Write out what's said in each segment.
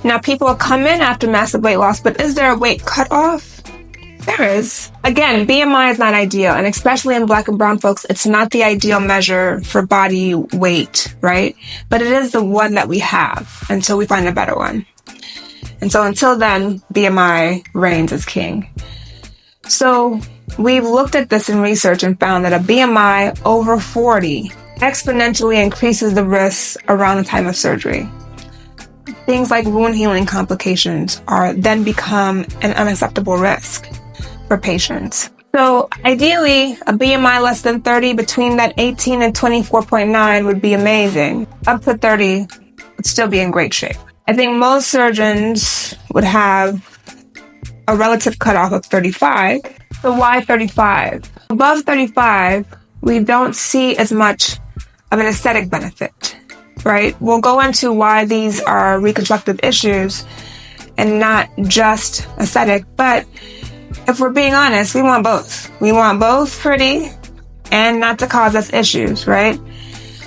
Now, people come in after massive weight loss, but is there a weight cutoff? There is. Again, BMI is not ideal, and especially in Black and brown folks, it's not the ideal measure for body weight, right? But it is the one that we have until we find a better one. And so until then, BMI reigns as king. So we've looked at this in research and found that a BMI over 40 exponentially increases the risks around the time of surgery. Things like wound healing complications then become an unacceptable risk for patients. So ideally, a BMI less than 30, between that 18 and 24.9 would be amazing. Up to 30 would still be in great shape. I think most surgeons would have a relative cutoff of 35. So why 35? Above 35, we don't see as much of an aesthetic benefit, right? We'll go into why these are reconstructive issues and not just aesthetic, but if we're being honest, we want both. We want both pretty and not to cause us issues, right?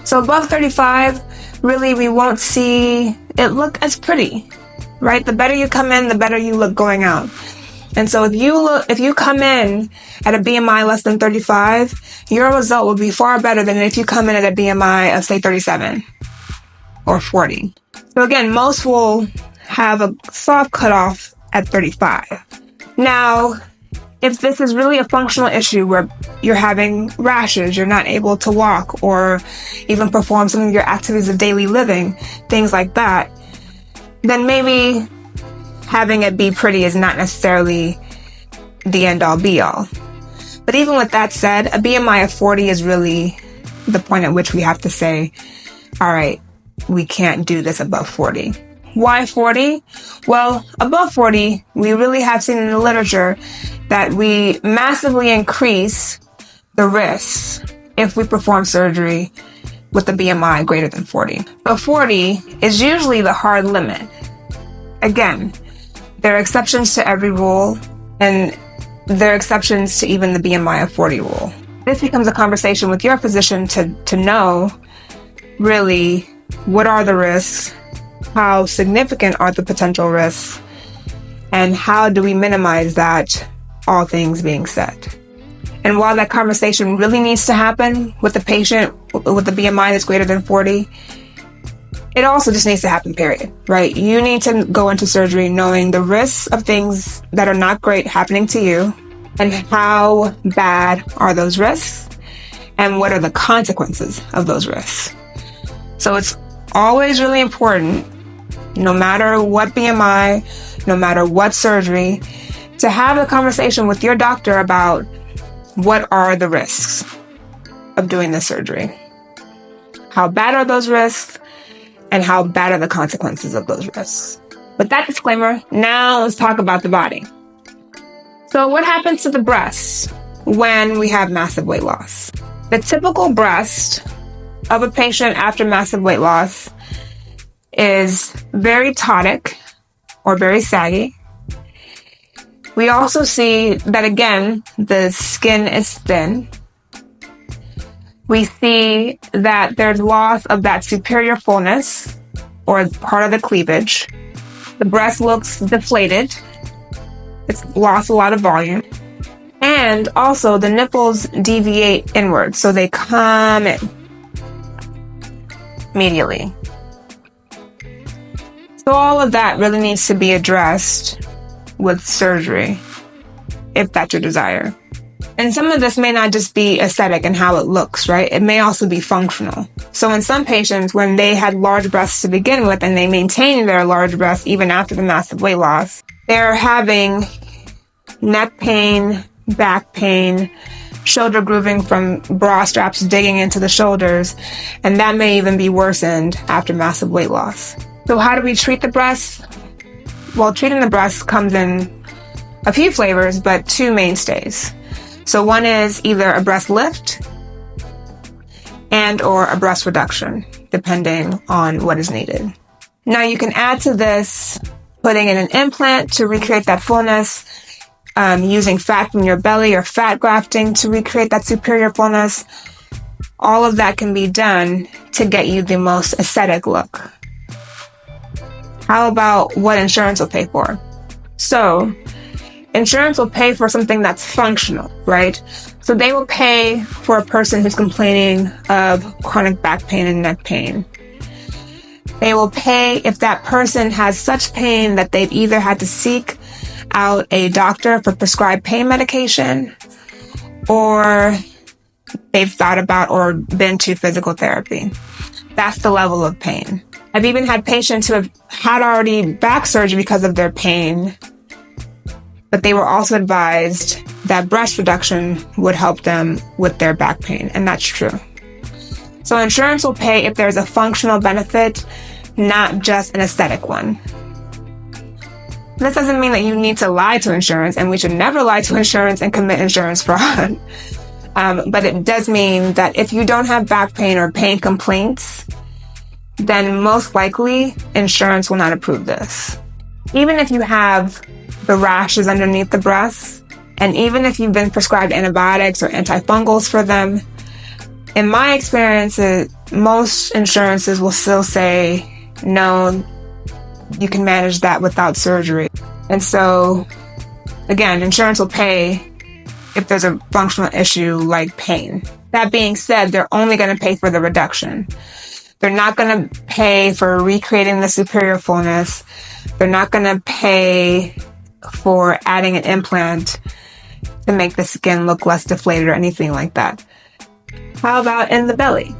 So above 35, really we won't see it look as pretty, right? The better you come in, the better you look going out. And so if you come in at a BMI less than 35, your result will be far better than if you come in at a BMI of say 37 or 40. So again, most will have a soft cutoff at 35. Now, if this is really a functional issue where you're having rashes, you're not able to walk or even perform some of your activities of daily living, things like that, then maybe having it be pretty is not necessarily the end-all be-all. But even with that said, a BMI of 40 is really the point at which we have to say, all right, we can't do this above 40. Why 40? Well, above 40, we really have seen in the literature that we massively increase the risks if we perform surgery with a BMI greater than 40. But 40 is usually the hard limit. Again, there are exceptions to every rule, and there are exceptions to even the BMI of 40 rule. This becomes a conversation with your physician to know really what are the risks, how significant are the potential risks, and how do we minimize that, all things being said. And while that conversation really needs to happen with the patient with the BMI that's greater than 40, it also just needs to happen, period, right? You need to go into surgery knowing the risks of things that are not great happening to you and how bad are those risks and what are the consequences of those risks. So it's always really important, no matter what BMI, no matter what surgery, to have a conversation with your doctor about what are the risks of doing this surgery. How bad are those risks? And how bad are the consequences of those risks? With that disclaimer, now let's talk about the body. So what happens to the breast when we have massive weight loss? The typical breast of a patient after massive weight loss is very ptotic or very saggy. We also see that, again, the skin is thin. We see that there's loss of that superior fullness or part of the cleavage. The breast looks deflated. It's lost a lot of volume. And also the nipples deviate inward, so they come in medially. So all of that really needs to be addressed with surgery, if that's your desire. And some of this may not just be aesthetic and how it looks, right? It may also be functional. So in some patients, when they had large breasts to begin with and they maintain their large breasts even after the massive weight loss, they're having neck pain, back pain, shoulder grooving from bra straps digging into the shoulders, and that may even be worsened after massive weight loss. So how do we treat the breasts? Well, treating the breasts comes in a few flavors, but two mainstays. So one is either a breast lift and or a breast reduction, depending on what is needed. Now you can add to this putting in an implant to recreate that fullness, using fat from your belly or fat grafting to recreate that superior fullness. All of that can be done to get you the most aesthetic look. How about what insurance will pay for? So, insurance will pay for something that's functional, right? So they will pay for a person who's complaining of chronic back pain and neck pain. They will pay if that person has such pain that they've either had to seek out a doctor for prescribed pain medication, or they've thought about or been to physical therapy. That's the level of pain. I've even had patients who have had already back surgery because of their pain, but they were also advised that breast reduction would help them with their back pain, and that's true. So insurance will pay if there's a functional benefit, not just an aesthetic one. This doesn't mean that you need to lie to insurance, and we should never lie to insurance and commit insurance fraud. But it does mean that if you don't have back pain or pain complaints, then most likely insurance will not approve this. Even if you have the rashes underneath the breasts, and even if you've been prescribed antibiotics or antifungals for them, in my experience, most insurances will still say, no, you can manage that without surgery. And so, again, insurance will pay if there's a functional issue like pain. That being said, they're only going to pay for the reduction. They're not going to pay for recreating the superior fullness. They're not going to pay for adding an implant to make the skin look less deflated or anything like that. How about in the belly?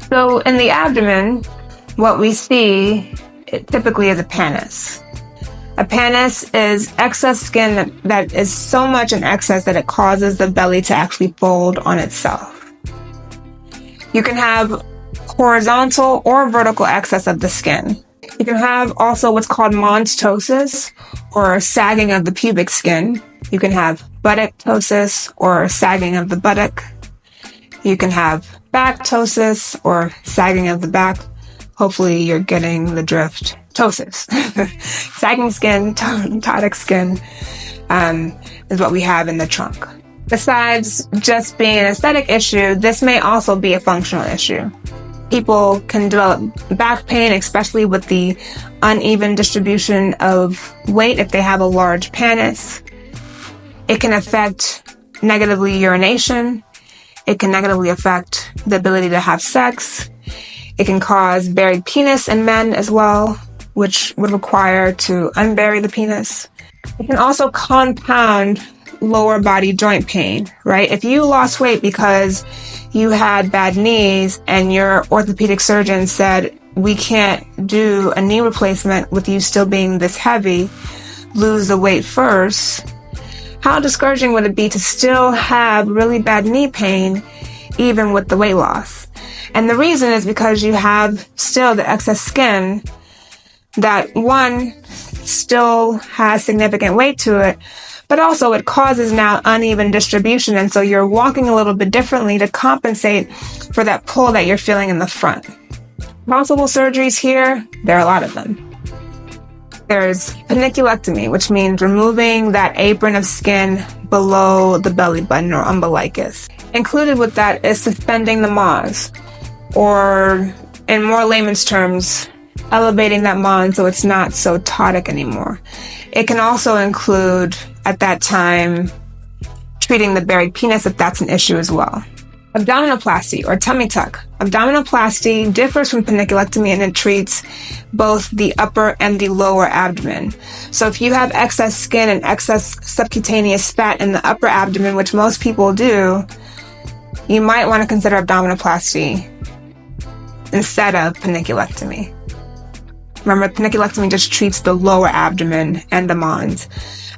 So in the abdomen, what we see typically is a pannus. A pannus is excess skin that is so much in excess that it causes the belly to actually fold on itself. You can have horizontal or vertical excess of the skin. You can have also what's called monstosis, or sagging of the pubic skin. You can have buttock ptosis, or sagging of the buttock. You can have back ptosis, or sagging of the back. Hopefully you're getting the drift. Ptosis. Sagging skin, ptotic skin is what we have in the trunk. Besides just being an aesthetic issue, this may also be a functional issue. People can develop back pain, especially with the uneven distribution of weight if they have a large pannus. It can affect negatively urination. It can negatively affect the ability to have sex. It can cause buried penis in men as well, which would require to unbury the penis. It can also compound lower body joint pain, right? If you lost weight because you had bad knees and your orthopedic surgeon said, we can't do a knee replacement with you still being this heavy, lose the weight first, how discouraging would it be to still have really bad knee pain even with the weight loss? And the reason is because you have still the excess skin that, one, still has significant weight to it, but also it causes now uneven distribution, and so you're walking a little bit differently to compensate for that pull that you're feeling in the front. Possible surgeries here, there are a lot of them. There's paniculectomy, which means removing that apron of skin below the belly button or umbilicus. Included with that is suspending the mons, or in more layman's terms, elevating that mons so it's not so ptotic anymore. It can also include, at that time, treating the buried penis if that's an issue as well. Abdominoplasty or tummy tuck. Abdominoplasty differs from paniculectomy, and it treats both the upper and the lower abdomen. So if you have excess skin and excess subcutaneous fat in the upper abdomen, which most people do, you might want to consider abdominoplasty instead of paniculectomy. Remember, paniculectomy just treats the lower abdomen and the mons.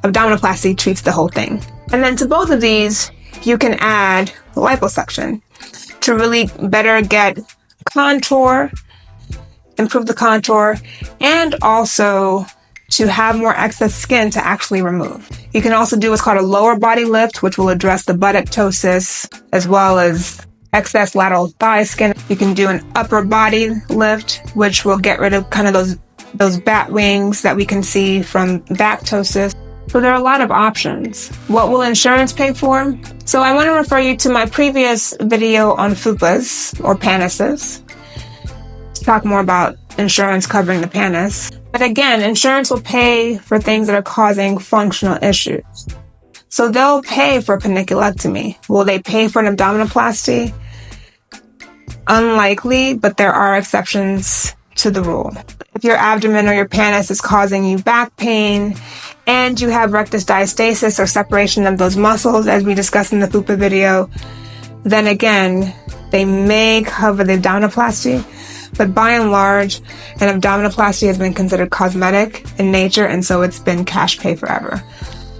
Abdominoplasty treats the whole thing. And then to both of these, you can add liposuction to really better get contour, improve the contour, and also to have more excess skin to actually remove. You can also do what's called a lower body lift, which will address the buttock ptosis as well as excess lateral thigh skin. You can do an upper body lift, which will get rid of kind of those bat wings that we can see from back ptosis. So there are a lot of options. What will insurance pay for? So I want to refer you to my previous video on fupas or pannuses to talk more about insurance covering the panis. But again, insurance will pay for things that are causing functional issues. So they'll pay for a paniculectomy. Will they pay for an abdominoplasty? Unlikely, but there are exceptions to the rule. If your abdomen or your panis is causing you back pain and you have rectus diastasis or separation of those muscles, as we discussed in the pupa video, then again, they may cover the abdominoplasty. But by and large, an abdominoplasty has been considered cosmetic in nature, and so it's been cash pay forever.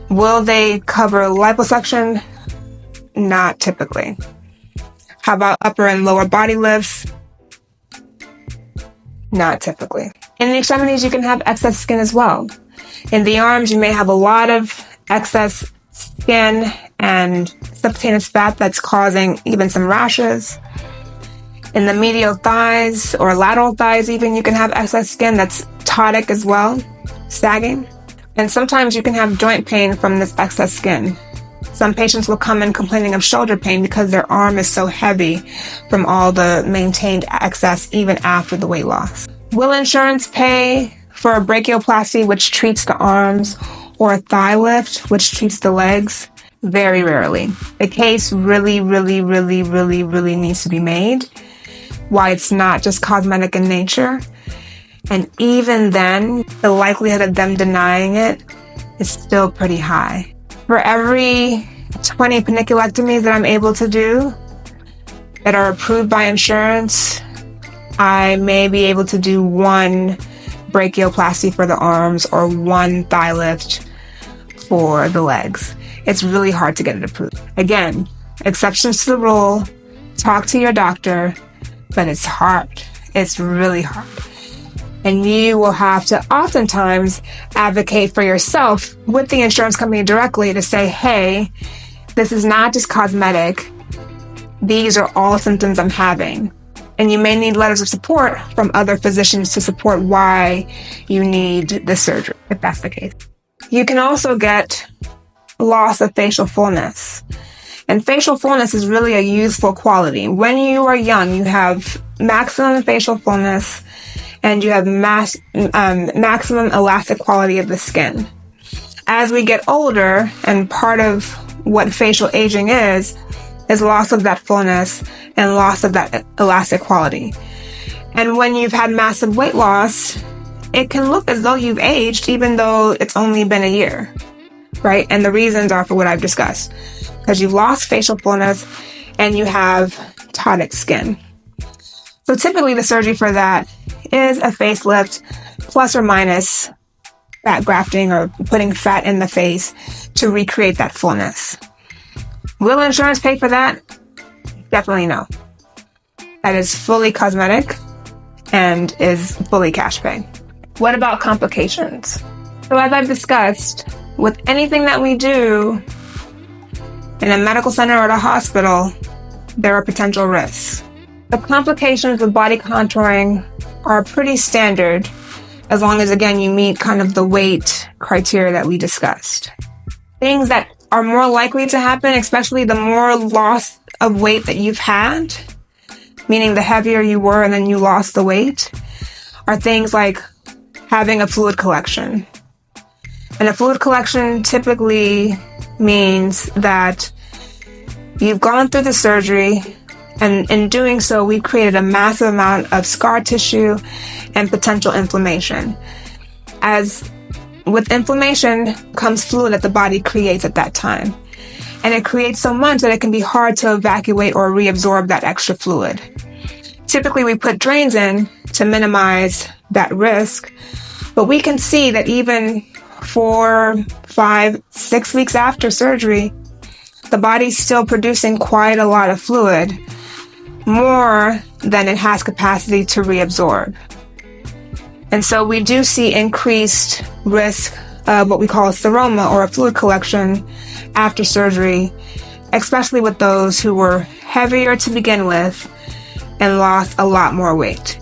Will they cover liposuction? Not typically. How about upper and lower body lifts? Not typically. In the extremities, you can have excess skin as well. In the arms, you may have a lot of excess skin and subcutaneous fat that's causing even some rashes. In the medial thighs or lateral thighs even, you can have excess skin that's ptotic as well, sagging. And sometimes you can have joint pain from this excess skin. Some patients will come in complaining of shoulder pain because their arm is so heavy from all the maintained excess even after the weight loss. Will insurance pay for a brachioplasty, which treats the arms, or a thigh lift, which treats the legs? Very rarely. The case really needs to be made why it's not just cosmetic in nature. And even then, the likelihood of them denying it is still pretty high. For every 20 paniculectomies that I'm able to do that are approved by insurance, I may be able to do one brachioplasty for the arms or one thigh lift for the legs. It's really hard to get it approved. Again, exceptions to the rule, talk to your doctor, but it's hard. It's really hard. And you will have to oftentimes advocate for yourself with the insurance company directly to say, hey, this is not just cosmetic. These are all symptoms I'm having. And you may need letters of support from other physicians to support why you need the surgery, if that's the case. You can also get loss of facial fullness. And facial fullness is really a youthful quality. When you are young, you have maximum facial fullness and you have maximum elastic quality of the skin. As we get older, and part of what facial aging is loss of that fullness and loss of that elastic quality. And when you've had massive weight loss, it can look as though you've aged even though it's only been a year, right? And the reasons are for what I've discussed. Because you've lost facial fullness and you have ptotic skin. So typically the surgery for that is a facelift plus or minus fat grafting or putting fat in the face to recreate that fullness. Will insurance pay for that? Definitely no. That is fully cosmetic and is fully cash pay. What about complications? So as I've discussed, with anything that we do in a medical center or at a hospital, there are potential risks. The complications with body contouring are pretty standard as long as, again, you meet kind of the weight criteria that we discussed. Things that are more likely to happen, especially the more loss of weight that you've had, meaning the heavier you were and then you lost the weight, are things like having a fluid collection. And a fluid collection typically means that you've gone through the surgery, and in doing so, we've created a massive amount of scar tissue and potential inflammation. As with inflammation comes fluid that the body creates at that time. And it creates so much that it can be hard to evacuate or reabsorb that extra fluid. Typically, we put drains in to minimize that risk, but we can see that even 4, 5, 6 weeks after surgery, the body's still producing quite a lot of fluid, more than it has capacity to reabsorb. And so we do see increased risk of what we call a seroma or a fluid collection after surgery, especially with those who were heavier to begin with and lost a lot more weight.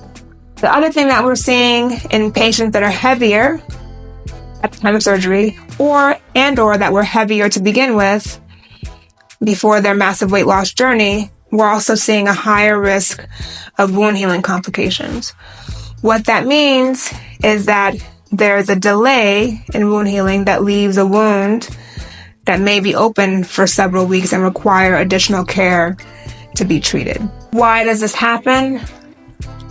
The other thing that we're seeing in patients that are heavier at the time of surgery or that were heavier to begin with before their massive weight loss journey, we're also seeing a higher risk of wound healing complications. What that means is that there's a delay in wound healing that leaves a wound that may be open for several weeks and require additional care to be treated. Why does this happen?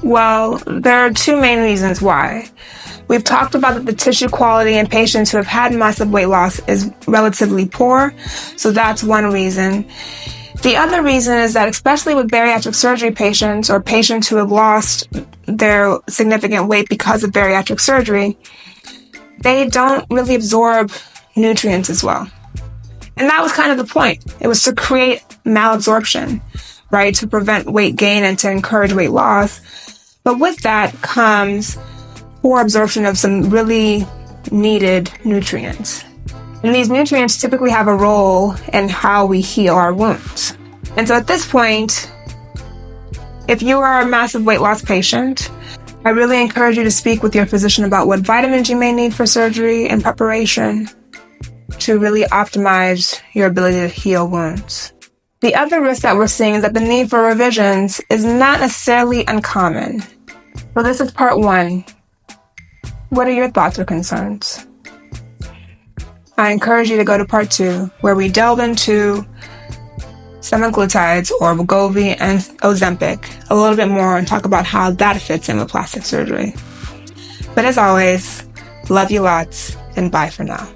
Well, there are two main reasons why. We've talked about that the tissue quality in patients who have had massive weight loss is relatively poor, so that's one reason. The other reason is that especially with bariatric surgery patients or patients who have lost their significant weight because of bariatric surgery, they don't really absorb nutrients as well. And that was kind of the point. It was to create malabsorption, right? To prevent weight gain and to encourage weight loss. But with that comes poor absorption of some really needed nutrients. And these nutrients typically have a role in how we heal our wounds. And so at this point, if you are a massive weight loss patient, I really encourage you to speak with your physician about what vitamins you may need for surgery and preparation to really optimize your ability to heal wounds. The other risk that we're seeing is that the need for revisions is not necessarily uncommon. So this is part one. What are your thoughts or concerns? I encourage you to go to part two, where we delve into semaglutides or Wegovy and Ozempic a little bit more and talk about how that fits in with plastic surgery. But as always, love you lots and bye for now.